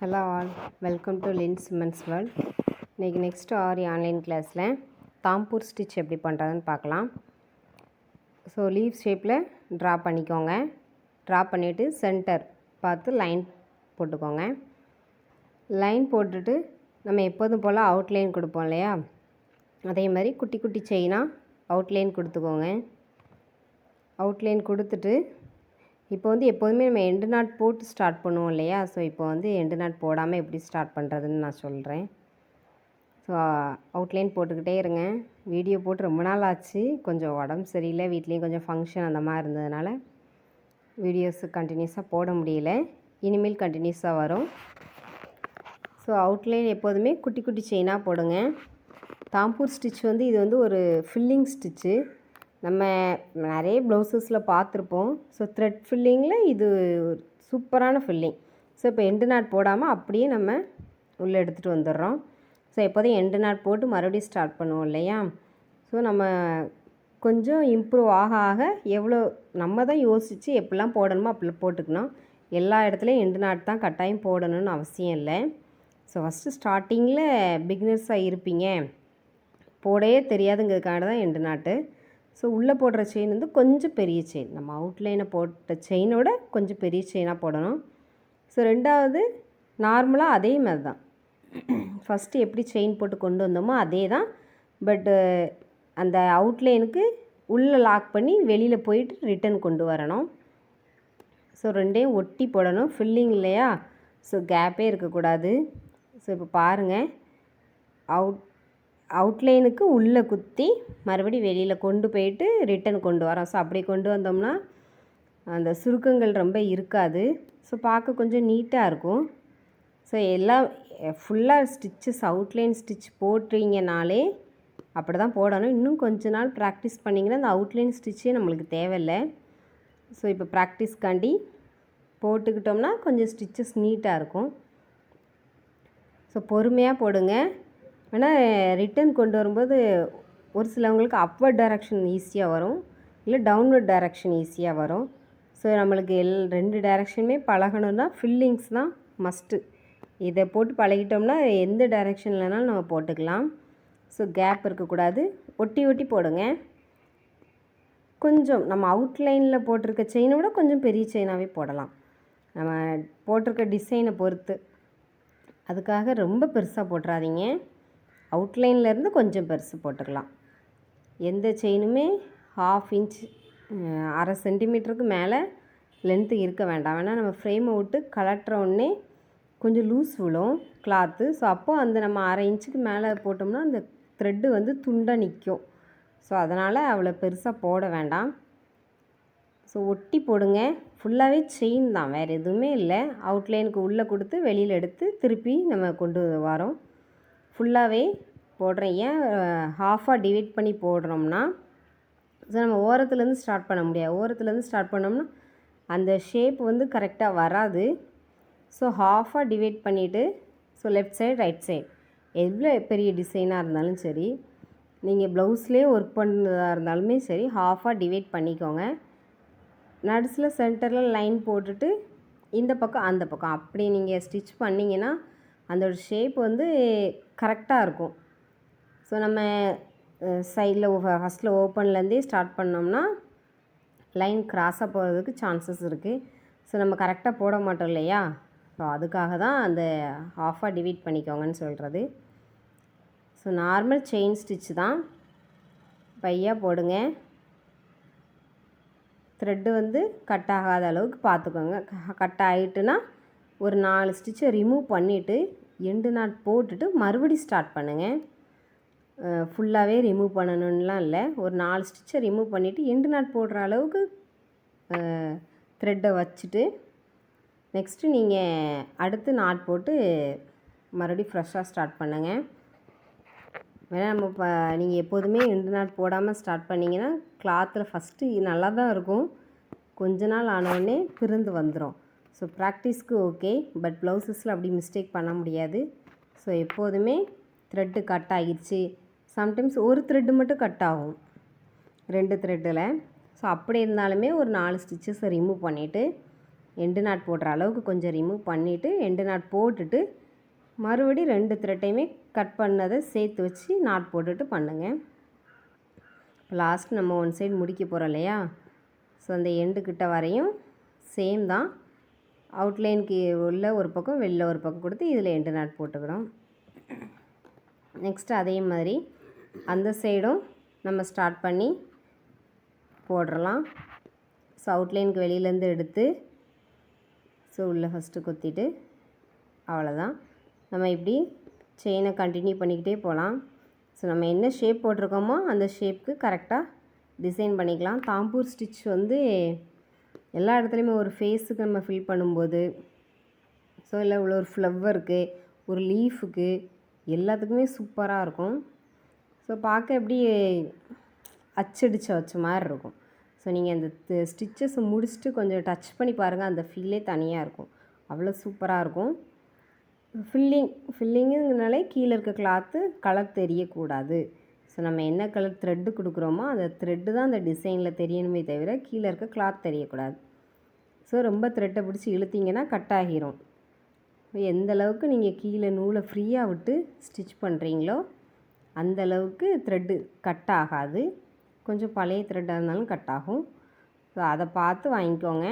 Hello all, welcome to Lynn's Men's World. இன்றைக்கி next ஆரி online கிளாஸில் Dhampur stitch எப்படி பண்ணுறதுன்னு பார்க்கலாம். ஸோ லீவ் ஷேப்பில் ட்ரா பண்ணிக்கோங்க. ட்ரா பண்ணிவிட்டு சென்டர் பார்த்து லைன் போட்டுக்கோங்க. லைன் போட்டுட்டு நம்ம எப்போதும் போல் அவுட்லைன் கொடுப்போம் இல்லையா, அதே மாதிரி குட்டி குட்டி செயினாக அவுட்லைன் கொடுத்துக்கோங்க. அவுட்லைன் கொடுத்துட்டு இப்போ எப்போதுமே நம்ம எண்டு நாட் போட்டு ஸ்டார்ட் பண்ணுவோம் இல்லையா, ஸோ இப்போ எண்டு நாட் போடாமல் எப்படி ஸ்டார்ட் பண்ணுறதுன்னு நான் சொல்கிறேன். ஸோ அவுட்லைன் போட்டுக்கிட்டே இருங்க. வீடியோ போட்டு ரொம்ப நாள் ஆச்சு, கொஞ்சம் உடம்பு சரியில்லை, வீட்லேயும் கொஞ்சம் ஃபங்க்ஷன் அந்த மாதிரி இருந்ததுனால வீடியோஸ் கண்டினியூஸாக போட முடியல. இனிமேல் கண்டினியூஸாக வரும். ஸோ அவுட்லைன் எப்போதுமே குட்டி குட்டி செயினாக போடுங்க. தாம்பூர் ஸ்டிச் இது ஒரு ஃபில்லிங் ஸ்டிச்சு. நம்ம நிறைய ப்ளவுசஸில் பார்த்துருப்போம். ஸோ த்ரெட் ஃபில்லிங்கில் இது சூப்பரான ஃபில்லிங். ஸோ இப்போ எண்டு நாட் போடாமல் அப்படியே நம்ம உள்ளே எடுத்துகிட்டு வந்துடுறோம். ஸோ எப்போதும் எண்டு நாட் போட்டு மறுபடியும் ஸ்டார்ட் பண்ணுவோம் இல்லையா, ஸோ நம்ம கொஞ்சம் இம்ப்ரூவ் ஆக ஆக எவ்வளோ நம்ம தான் யோசித்து எப்படிலாம் போடணுமோ அப்படி போட்டுக்கணும். எல்லா இடத்துலையும் எண்டு நாட் தான் கட்டாயம் போடணும்னு அவசியம் இல்லை. ஸோ ஃபஸ்ட்டு ஸ்டார்டிங்கில் பிகினர்ஸாக இருப்பீங்க, போடவே தெரியாதுங்கிறதுக்காக தான் எண்டு நாட்டு. ஸோ உள்ளே போடுற செயின் கொஞ்சம் பெரிய செயின், நம்ம அவுட்லைனை போட்ட செயினோட கொஞ்சம் பெரிய செயினாக போடணும். ஸோ ரெண்டாவது நார்மலாக அதே மாதிரி தான், ஃபஸ்ட்டு எப்படி செயின் போட்டு கொண்டு வந்தோமோ அதே தான். பட்டு அந்த அவுட்லைனுக்கு உள்ளே லாக் பண்ணி வெளியில் போயிட்டு ரிட்டன் கொண்டு வரணும். ஸோ ரெண்டையும் ஒட்டி போடணும், ஃபில்லிங் இல்லையா, ஸோ கேப்பே இருக்கக்கூடாது. ஸோ இப்போ பாருங்கள், அவுட்லைனுக்கு உள்ளே குத்தி மறுபடியும் வெளியில் கொண்டு போயிட்டு ரிட்டன் கொண்டு வரோம். ஸோ அப்படி கொண்டு வந்தோம்னா அந்த சுருக்கங்கள் ரொம்ப இருக்காது. ஸோ பார்க்க கொஞ்சம் நீட்டாக இருக்கும். ஸோ எல்லாம் ஃபுல்லாக ஸ்டிச்சஸ் அவுட்லைன் ஸ்டிச் போட்டிங்கனாலே அப்படி தான் போடணும். இன்னும் கொஞ்ச நாள் ப்ராக்டிஸ் பண்ணிங்கன்னா அந்த அவுட்லைன் ஸ்டிச்சே நம்மளுக்கு தேவையில்லை. ஸோ இப்போ ப்ராக்டிஸ்காண்டி போட்டுக்கிட்டோம்னா கொஞ்சம் ஸ்டிச்சஸ் நீட்டாக இருக்கும். ஸோ பொறுமையாக போடுங்க. ஆனால் ரிட்டன் கொண்டு வரும்போது ஒரு சிலவங்களுக்கு அப்வர்ட் டைரக்ஷன் ஈஸியாக வரும், இல்லை டவுன்வர்ட் டைரக்ஷன் ஈஸியாக வரும். ஸோ நம்மளுக்கு ரெண்டு டைரக்ஷனுமே பழகணுன்னா ஃபில்லிங்ஸ் தான் மஸ்ட்டு. இதை போட்டு பழகிட்டோம்னா எந்த டைரக்ஷன்லனாலும் நம்ம போட்டுக்கலாம். ஸோ கேப் இருக்கக்கூடாது, ஒட்டி ஒட்டி போடுங்க. கொஞ்சம் நம்ம அவுட்லைனில் போட்டிருக்க செயினை விட கொஞ்சம் பெரிய செயினாகவே போடலாம், நம்ம போட்டிருக்க டிசைனை பொறுத்து. அதுக்காக ரொம்ப பெருசாக போட்டுறாதீங்க, அவுட்லைன்லேருந்து கொஞ்சம் பெருசு போட்டுக்கலாம். எந்த செயினுமே 1/2 இன்ச் 1/2 சென்டிமீட்டருக்கு மேலே லென்த்து இருக்க வேண்டாம். வேணால் நம்ம ஃப்ரேமை விட்டு கலட்டுற உடனே கொஞ்சம் லூஸ் விழும் கிளாத்து. ஸோ அப்போது அந்த நம்ம 1/2 இன்ச்சுக்கு மேலே போட்டோம்னா அந்த த்ரெட்டு துண்டாக நிற்கும். ஸோ அதனால் அவ்வளோ பெருசாக போட வேண்டாம். ஸோ ஒட்டி போடுங்க. ஃபுல்லாகவே செயின் தான், வேறு எதுவுமே இல்லை. அவுட்லைனுக்கு உள்ளே கொடுத்து வெளியில் எடுத்து திருப்பி நம்ம கொண்டு வரோம். ஃபுல்லாகவே போடுறேன். ஏன் ஹாஃபாக டிவைட் பண்ணி போடுறோம்னா, ஸோ நம்ம ஓரத்துலேருந்து ஸ்டார்ட் பண்ண முடியாது. ஓரத்துலேருந்து ஸ்டார்ட் பண்ணோம்னா அந்த ஷேப் கரெக்டாக வராது. ஸோ ஹாஃபாக டிவைட் பண்ணிவிட்டு, so left side right side எவ்வளோ பெரிய டிசைனாக இருந்தாலும் சரி, நீங்கள் ப்ளவுஸ்லேயே ஒர்க் பண்ணுறதா இருந்தாலுமே சரி, ஹாஃபாக டிவைட் பண்ணிக்கோங்க. நடுஸில் சென்டரில் லைன் போட்டுட்டு இந்த பக்கம் அந்த பக்கம் அப்படி நீங்கள் ஸ்டிச் பண்ணிங்கன்னா அதோட ஷேப் கரெக்டாக இருக்கும். ஸோ நம்ம சைடில் ஃபஸ்ட்டில் ஓப்பன்லேருந்தே ஸ்டார்ட் பண்ணோம்னா லைன் கிராஸாக போகிறதுக்கு சான்சஸ் இருக்குது. ஸோ நம்ம கரெக்டாக போட மாட்டோம் இல்லையா, ஸோ அதுக்காக தான் அந்த ஹாஃபாக டிவைட் பண்ணிக்கோங்கன்னு சொல்கிறது. ஸோ நார்மல் செயின் ஸ்டிச் தான், பையாக போடுங்க. த்ரெட்டு கட் ஆகாத அளவுக்கு பார்த்துக்கோங்க. கட் ஆகிட்டுனா ஒரு 4 ஸ்டிச்சை ரிமூவ் பண்ணிவிட்டு எண்டு நாட் போட்டுட்டு மறுபடியும் ஸ்டார்ட் பண்ணுங்கள். ஃபுல்லாகவே ரிமூவ் பண்ணணுன்னெலாம் இல்லை, ஒரு 4 ஸ்டிச்சை ரிமூவ் பண்ணிவிட்டு எண்டு நாட் போடுற அளவுக்கு த்ரெட்டை வச்சுட்டு நெக்ஸ்ட்டு நீங்கள் அடுத்து நாட் போட்டு மறுபடியும் ஃப்ரெஷ்ஷாக ஸ்டார்ட் பண்ணுங்கள். ஏன்னா நம்ம இப்போ நீங்கள் எப்போதுமே எண்டு நாட் போடாமல் ஸ்டார்ட் பண்ணிங்கன்னா கிளாத்தில் ஃபஸ்ட்டு நல்லா தான் இருக்கும், கொஞ்ச நாள் ஆனவுடனே பிரிந்து வந்துடும். ஸோ ப்ராக்டிஸ்க்கு ஓகே, பட் ப்ளவுசஸில் அப்படி மிஸ்டேக் பண்ண முடியாது. ஸோ எப்போதுமே த்ரெட்டு கட் ஆகிடுச்சு, சம்டைம்ஸ் ஒரு த்ரெட்டு மட்டும் கட் ஆகும் 2 த்ரெட்டில். ஸோ அப்படி இருந்தாலுமே ஒரு 4 ஸ்டிச்சஸை ரிமூவ் பண்ணிவிட்டு எண்டு நாட் போடுற அளவுக்கு கொஞ்சம் ரிமூவ் பண்ணிவிட்டு எண்டு நாட் போட்டுட்டு மறுபடியும் 2 த்ரெட்டையுமே கட் பண்ணதை சேர்த்து வச்சு நாட் போட்டுட்டு பண்ணுங்கள். லாஸ்ட் நம்ம ஒன் சைடு முடிக்க போகிறோம் இல்லையா, ஸோ அந்த எண்டு கிட்ட வரையும் சேம் தான். அவுட்லைனுக்கு உள்ள ஒரு பக்கம் வெளில ஒரு பக்கம் கொடுத்து இதில் எண்டு நாட் போட்டுக்கிறோம். நெக்ஸ்ட்டு அதே மாதிரி அந்த சைடும் நம்ம ஸ்டார்ட் பண்ணி போடுறலாம். ஸோ அவுட்லைனுக்கு வெளியிலேருந்து எடுத்து ஸோ உள்ளே ஃபஸ்ட்டு குத்திட்டு அவ்வளோதான். நம்ம இப்படி செயினை கண்டினியூ பண்ணிக்கிட்டே போகலாம். ஸோ நம்ம என்ன ஷேப் போட்டிருக்கோமோ அந்த ஷேப்புக்கு கரெக்டாக டிசைன் பண்ணிக்கலாம். தாம்பூர் ஸ்டிச் வந்து எல்லா இடத்துலையுமே ஒரு ஃபேஸுக்கு நம்ம ஃபில் பண்ணும்போது ஸோ இல்லை உள்ள ஒரு ஃப்ளவருக்கு ஒரு லீஃபுக்கு எல்லாத்துக்குமே சூப்பராக இருக்கும். ஸோ பார்க்க எப்படி அச்சடிச்சு வச்ச மாதிரி இருக்கும். ஸோ நீங்கள் அந்த ஸ்டிச்சஸை முடிச்சுட்டு கொஞ்சம் டச் பண்ணி பாருங்கள், அந்த ஃபீலே தனியாக இருக்கும். அவ்வளோ சூப்பராக இருக்கும். ஃபில்லிங்குனாலே கீழே இருக்க கிளாத்து கலர் தெரியக்கூடாது. ஸோ நம்ம என்ன கலர் த்ரெட்டு கொடுக்குறோமோ அந்த த்ரெட்டு தான் அந்த டிசைனில் தெரியணுமே தவிர கீழே இருக்க கிளாத் தெரியக்கூடாது. ஸோ ரொம்ப த்ரெட்டை பிடிச்சி இழுத்திங்கன்னா கட் ஆகிரும். எந்த அளவுக்கு நீங்கள் கீழே நூலை ஃப்ரீயாக விட்டு ஸ்டிச் பண்ணுறீங்களோ அந்தளவுக்கு த்ரெட்டு கட் ஆகாது. கொஞ்சம் பழைய த்ரெட்டாக இருந்தாலும் கட் ஆகும். ஸோ அதை பார்த்து வாங்கிக்கோங்க.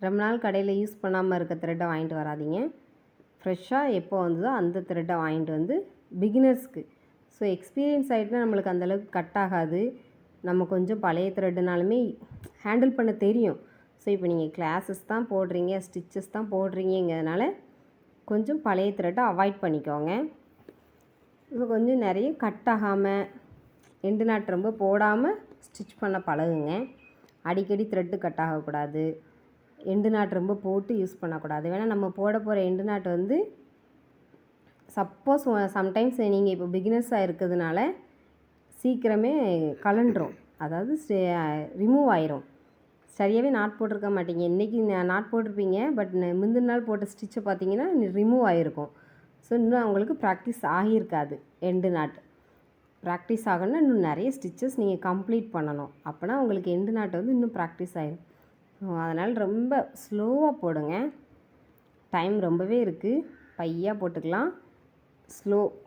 ரொம்ப நாள் கடையில் யூஸ் பண்ணாமல் இருக்க த்ரெட்டை வாங்கிட்டு வராதீங்க. ஃப்ரெஷ்ஷாக எப்போ வந்ததோ அந்த த்ரெட்டை வாங்கிட்டு வந்து பிகினர்ஸ்க்கு. ஸோ எக்ஸ்பீரியன்ஸ் ஆகிட்டுனா நம்மளுக்கு அந்தளவுக்கு கட் ஆகாது. நம்ம கொஞ்சம் பழைய த்ரெட்டுனாலுமே ஹேண்டில் பண்ண தெரியும். ஸோ இப்போ நீங்கள் கிளாஸஸ் தான் போடுறீங்க, ஸ்டிச்சஸ் தான் போடுறீங்கிறதுனால கொஞ்சம் பழைய த்ரெட்டை அவாய்ட் பண்ணிக்கோங்க. இப்போ கொஞ்சம் நிறைய கட் ஆகாமல் எண்டு நாட் ரொம்ப போடாமல் ஸ்டிச் பண்ண பழகுங்க. அடிக்கடி த்ரெட்டு கட் ஆகக்கூடாது. எண்டு நாட் ரொம்ப போட்டு யூஸ் பண்ணக்கூடாது. வேணால் நம்ம போட போகிற எண்டு நாட் வந்து சப்போஸ் சம்டைம்ஸ் நீங்கள் இப்போ பிகினர்ஸாக இருக்கிறதுனால சீக்கிரமே கலண்டுரும், அதாவது ரிமூவ் ஆயிரும். சரியாகவே நாட் போட்டிருக்க மாட்டீங்க. இன்றைக்கி நாட் போட்டிருப்பீங்க, பட் முந்தின நாள் போட்ட ஸ்டிச்சை பார்த்தீங்கன்னா ரிமூவ் ஆகிருக்கும். ஸோ இன்னும் அவங்களுக்கு ப்ராக்டிஸ் ஆகியிருக்காது. எண்டு நாட் ப்ராக்டிஸ் ஆகணும்னா இன்னும் நிறைய ஸ்டிச்சஸ் நீங்கள் கம்ப்ளீட் பண்ணணும். அப்போனா உங்களுக்கு எண்டு நாட் வந்து இன்னும் ப்ராக்டிஸ் ஆகிடும். அதனால் ரொம்ப ஸ்லோவாக போடுங்க. டைம் ரொம்பவே இருக்குது, பையாக போட்டுக்கலாம்.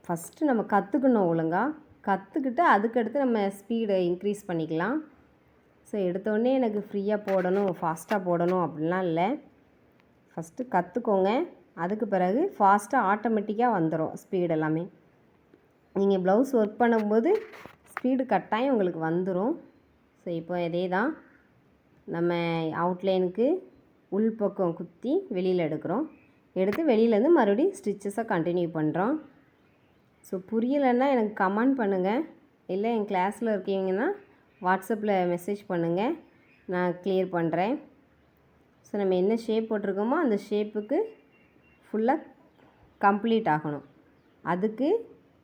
ஃபஸ்ட்டு நம்ம கற்றுக்கணும் ஒழுங்காக. கற்றுக்கிட்டு அதுக்கடுத்து நம்ம ஸ்பீடை இன்க்ரீஸ் பண்ணிக்கலாம். ஸோ எடுத்தோடனே எனக்கு ஃப்ரீயாக போடணும், ஃபாஸ்ட்டாக போடணும் அப்படிலாம் இல்லை. ஃபஸ்ட்டு கற்றுக்கோங்க. அதுக்கு பிறகு ஃபாஸ்ட்டாக ஆட்டோமேட்டிக்காக வந்துடும் ஸ்பீடு எல்லாமே. நீங்கள் ப்ளவுஸ் ஒர்க் பண்ணும்போது ஸ்பீடு கட்டாயம் உங்களுக்கு வந்துடும். ஸோ இப்போ இதே தான் நம்ம அவுட்லைனுக்கு உள்பக்கம் குத்தி வெளியில் எடுக்கிறோம். எடுத்து வெளியிலேருந்து மறுபடியும் ஸ்டிச்சஸை கண்டினியூ பண்ணுறோம். ஸோ புரியலைன்னா எனக்கு கமெண்ட் பண்ணுங்கள், இல்லை என் கிளாஸில் இருக்கீங்கன்னா வாட்ஸ்அப்பில் மெசேஜ் பண்ணுங்கள், நான் கிளியர் பண்ணுறேன். ஸோ நம்ம என்ன ஷேப் போட்டிருக்கோமோ அந்த ஷேப்புக்கு ஃபுல்லாக கம்ப்ளீட் ஆகணும். அதுக்கு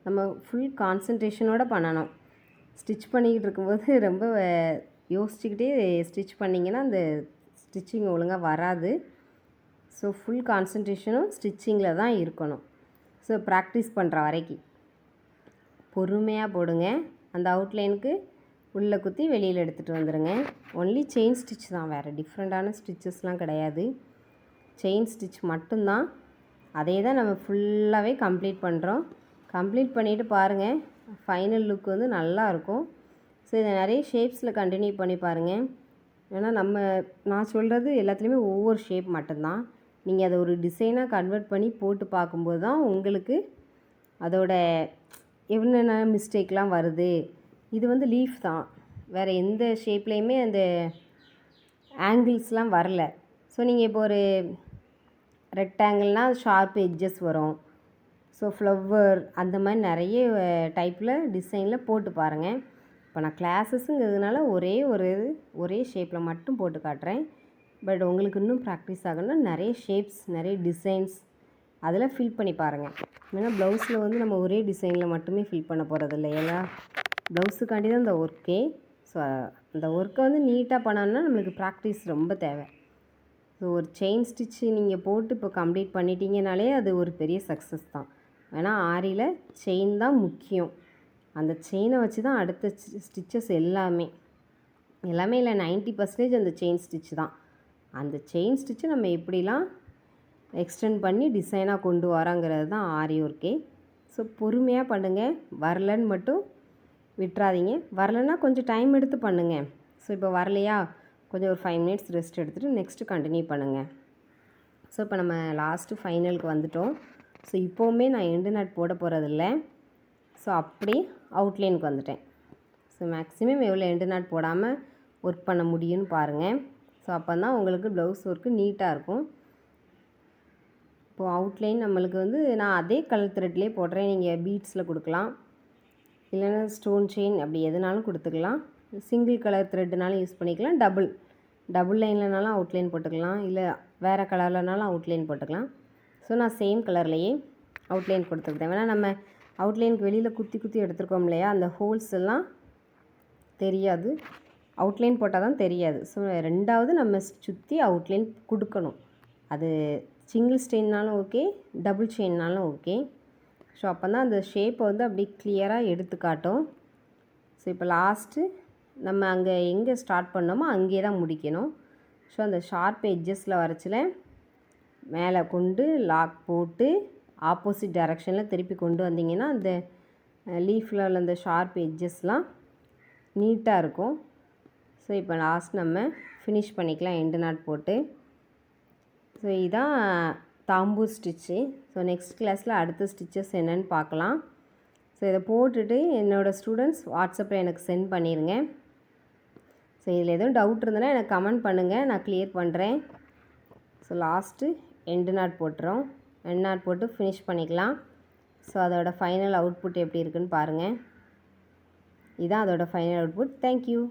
நம்ம ஃபுல் கான்சன்ட்ரேஷனோடு பண்ணணும். ஸ்டிச் பண்ணிக்கிட்டு இருக்கும்போது ரொம்ப யோசிச்சுக்கிட்டே ஸ்டிச் பண்ணிங்கன்னா அந்த ஸ்டிச்சிங் ஒழுங்காக வராது. ஸோ ஃபுல் கான்சன்ட்ரேஷனும் ஸ்டிச்சிங்கில் தான் இருக்கணும். ஸோ ப்ராக்டிஸ் பண்ணுற வரைக்கும் பொறுமையாக போடுங்க. அந்த அவுட்லைனுக்கு உள்ளே குத்தி வெளியில் எடுத்துகிட்டு வந்துடுங்க. ஒன்லி செயின் ஸ்டிச் தான், வேறு டிஃப்ரெண்ட்டான ஸ்டிச்சஸ்லாம் கிடையாது. செயின் ஸ்டிச் மட்டும்தான். அதே தான் நம்ம ஃபுல்லாகவே கம்ப்ளீட் பண்ணுறோம். கம்ப்ளீட் பண்ணிவிட்டு பாருங்கள், ஃபைனல் லுக் வந்து நல்லாயிருக்கும். ஸோ இதை நிறைய ஷேப்ஸில் கண்டினியூ பண்ணி பாருங்கள். ஏன்னா நான் சொல்கிறது எல்லாத்துலேயுமே ஒவ்வொரு ஷேப் மட்டும்தான். நீங்கள் அதை ஒரு டிசைனாக கன்வெர்ட் பண்ணி போட்டு பார்க்கும்போது தான் உங்களுக்கு அதோட என்னென்ன மிஸ்டேக்லாம் வருது. இது வந்து லீஃப் தான், வேறு எந்த ஷேப்லேயுமே அந்த ஆங்கிள்ஸ்லாம் வரல. ஸோ நீங்கள் இப்போ ஒரு ரெக்டாங்கிள்னால் ஷார்ப் எட்ஜஸ் வரும். ஸோ ஃப்ளவர் அந்த மாதிரி நிறைய டைப்பில் டிசைனில் போட்டு பாருங்கள். இப்போ நான் கிளாஸஸுங்கிறதுனால ஒரே ஷேப்பில் மட்டும் போட்டு காட்டுறேன். பட் உங்களுக்கு இன்னும் ப்ராக்டிஸ் ஆகணும்னா நிறைய ஷேப்ஸ், நிறைய டிசைன்ஸ் அதில் ஃபில் பண்ணி பாருங்கள். ஏன்னா ப்ளவுஸில் வந்து நம்ம ஒரே டிசைனில் மட்டுமே ஃபில் பண்ண போகிறது இல்லை, ஏன்னா ப்ளவுஸுக்காண்டி தான் இந்த ஒர்க்கே. ஸோ அந்த ஒர்க்கை வந்து நீட்டாக பண்ணணும்னா நம்மளுக்கு ப்ராக்டிஸ் ரொம்ப தேவை. ஸோ ஒரு செயின் ஸ்டிச்சு நீங்கள் போட்டு இப்போ கம்ப்ளீட் பண்ணிட்டீங்கனாலே அது ஒரு பெரிய சக்ஸஸ் தான். ஏன்னா ஆரியில் செயின் தான் முக்கியம். அந்த செயினை வச்சு தான் அடுத்த ஸ்டிச்சஸ் எல்லாமே இல்லை 90% அந்த செயின் ஸ்டிச் தான். அந்த செயின் ஸ்டிச்சை நம்ம எப்படிலாம் எக்ஸ்டெண்ட் பண்ணி டிசைனாக கொண்டு வரோங்கிறது தான் ஆரி ஒர்க்கே. ஸோ பொறுமையாக பண்ணுங்கள், வரலன்னு மட்டும் விட்டுறாதீங்க. வரலைன்னா கொஞ்சம் டைம் எடுத்து பண்ணுங்கள். ஸோ இப்போ வரலையா, கொஞ்சம் ஒரு 5 மினிட்ஸ் ரெஸ்ட் எடுத்துகிட்டு நெக்ஸ்ட்டு கண்டினியூ பண்ணுங்கள். ஸோ இப்போ நம்ம லாஸ்ட்டு ஃபைனலுக்கு வந்துட்டோம். ஸோ இப்போவுமே நான் எண்டு நாட் போட போகிறதில்ல. ஸோ அப்படி அவுட்லைனுக்கு வந்துட்டேன். ஸோ மேக்ஸிமம் எவ்வளோ எண்டு நாட் போடாமல் ஒர்க் பண்ண முடியும்னு பாருங்கள். ஸோ அப்போ தான் உங்களுக்கு ப்ளவுஸ் ஒர்க்கு நீட்டாக இருக்கும். இப்போது அவுட்லைன் நம்மளுக்கு வந்து நான் அதே கலர் த்ரெட்லேயே போடுறேன். நீங்கள் பீட்ஸில் கொடுக்கலாம், இல்லைன்னா ஸ்டோன் செயின் அப்படி எதுனாலும் கொடுத்துக்கலாம். சிங்கிள் கலர் த்ரெட்டுனாலும் யூஸ் பண்ணிக்கலாம், டபுள் லைன்லனாலும் அவுட்லைன் போட்டுக்கலாம், இல்லை வேறு கலர்லனாலும் அவுட்லைன் போட்டுக்கலாம். ஸோ நான் சேம் கலர்லேயே அவுட்லைன் கொடுத்துருக்கேன். வேணால் நம்ம அவுட்லைனுக்கு வெளியில் குத்தி குத்தி எடுத்துருக்கோம் இல்லையா, அந்த ஹோல்ஸ் எல்லாம் தெரியாது, அவுட்லைன் போட்டால் தான் தெரியாது. ஸோ ரெண்டாவது நம்ம சுற்றி அவுட்லைன் கொடுக்கணும். அது சிங்கிள் ஸ்டெயின்னாலும் ஓகே, டபுள் செயின்னாலும் ஓகே. ஸோ அப்போ தான் அந்த ஷேப்பை வந்து அப்படி கிளியராக எடுத்து காட்டும். ஸோ இப்போ லாஸ்ட்டு நம்ம அங்கே எங்கே ஸ்டார்ட் பண்ணோமோ அங்கே தான் முடிக்கணும். ஸோ அந்த ஷார்ப் எட்ஜஸில் வரச்சில் மேலே கொண்டு லாக் போட்டு ஆப்போசிட் டைரெக்ஷனில் திருப்பி கொண்டு வந்தீங்கன்னா அந்த லீஃபில் உள்ள அந்த ஷார்ப் எட்ஜஸ்லாம் நீட்டாக இருக்கும். ஸோ இப்போ லாஸ்ட் நம்ம ஃபினிஷ் பண்ணிக்கலாம் எண்டு நாட் போட்டு. ஸோ இதுதான் தாம்பூர் ஸ்டிச்சு. ஸோ நெக்ஸ்ட் கிளாஸில் அடுத்த ஸ்டிச்சஸ் என்னென்னு பார்க்கலாம். ஸோ இதை போட்டுட்டு என்னோடய ஸ்டூடெண்ட்ஸ் வாட்ஸ்அப்பில் எனக்கு சென்ட் பண்ணிடுங்க. ஸோ இதில் எதுவும் டவுட் இருந்ததுன்னா எனக்கு கமெண்ட் பண்ணுங்கள், நான் கிளியர் பண்ணுறேன். ஸோ லாஸ்ட்டு எண்டு நாட் போட்டுறோம். எண்டு நாட் போட்டு ஃபினிஷ் பண்ணிக்கலாம். ஸோ அதோட ஃபைனல் அவுட்புட் எப்படி இருக்குன்னு பாருங்கள். இதுதான் அதோட ஃபைனல் அவுட்புட். தேங்க்யூ.